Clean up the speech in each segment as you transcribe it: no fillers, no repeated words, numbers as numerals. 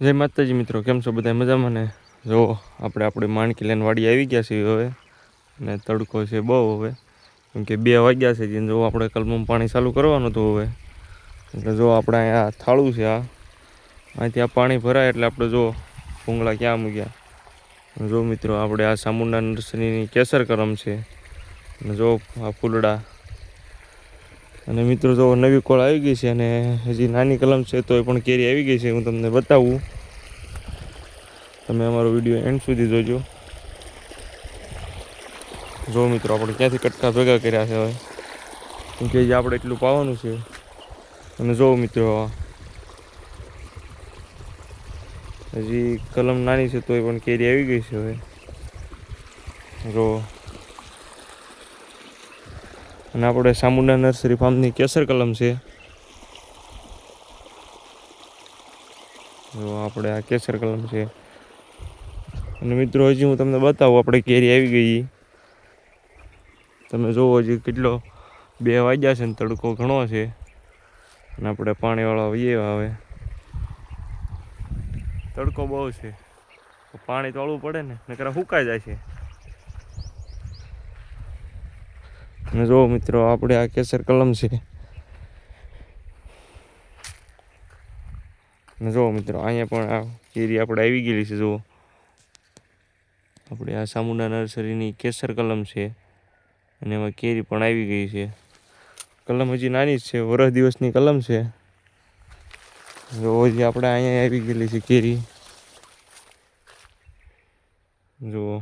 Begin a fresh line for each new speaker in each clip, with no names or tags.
જય માતાજી મિત્રો, કેમ છો બધા? મજામાં ને? જો આપણે માણકી લઈને વાડી આવી ગયા છીએ હવે, ને તડકો છે બહુ હવે, કેમ કે 2 વાગ્યા છે. જેને જો આપણે કલમમાં પાણી ચાલુ કરવાનું હતું હવે, એટલે જો આપણે અહીંયા થાળું છે, અહીંથી આ પાણી ભરાય એટલે આપણે જો ભૂંગળા ક્યાં મૂક્યા. જો મિત્રો, આપણે આ ચામુંડા નર્સરીની કેસર કલમ છે, અને જો આ ફૂલડા. અને મિત્રો જો નવી કોળ આવી ગઈ છે, અને હજી નાની કલમ છે તો એ પણ કેરી આવી ગઈ છે. હું તમને બતાવું, તમે અમારો વિડીયો એન્ડ સુધી જોજો. જો મિત્રો, આપણે ક્યાંથી કટકા ભેગા કર્યા છે હવે, કેમ કે આપણે એટલું પાવાનું છે. અને જો મિત્રો, હજી કલમ નાની છે તો એ પણ કેરી આવી ગઈ છે હવે. જો, અને આપણે ચામુંડા નર્સરી ફાર્મની કેસર કલમ છે. જો આપણે આ કેસર કલમ છે. અને મિત્રો, હજી હું તમને બતાવું, આપણે કેરી આવી ગઈ. તમે જોવો, હજી કેટલો 2 વાગ્યા છે ને તડકો ઘણો છે, અને આપણે પાણીવાળા આવીએ. હવે તડકો બહુ છે, પાણી તોળવું પડે ને, નકર સુકાઈ જાય છે. અને જો મિત્રો, આપણે આ કેસર કલમ છે. અને જો મિત્રો, અહીંયા પણ આ કેરી આપણે આવી ગયેલી છે. જો આપણે આ ચામુંડા નર્સરીની કેસર કલમ છે, અને એમાં કેરી પણ આવી ગઈ છે. કલમ હજી નાની જ છે, વર્ષ દિવસની કલમ છે. જો હજી આપણે અહીંયા આવી ગયેલી છે કેરી. જુઓ,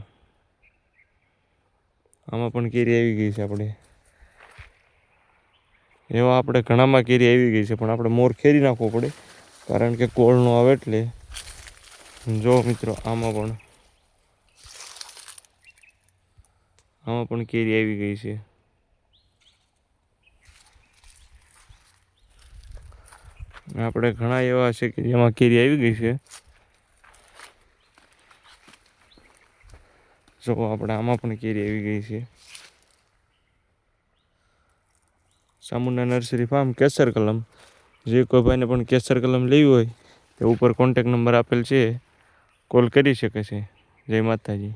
આમાં પણ કેરી આવી ગઈ છે. એવા આપણે ઘણામાં કેરી આવી ગઈ છે, પણ આપણે મોર ખેરી નાખવો પડે, કારણ કે કોળ નો આવે એટલે. જો મિત્રો, આમાં પણ કેરી આવી ગઈ છે. આપણે ઘણા એવા છે કે જેમાં કેરી આવી ગઈ છે. જો આપણે આમાં પણ કેરી આવી ગઈ છે. ચામુંડા નર્સરી ફાર્મ કેસર કલમ. જે કોઈ ભાઈને પણ કેસર કલમ લેવી હોય તો ઉપર કોન્ટેક નંબર આપેલ છે, કોલ કરી શકે છે. જય માતાજી.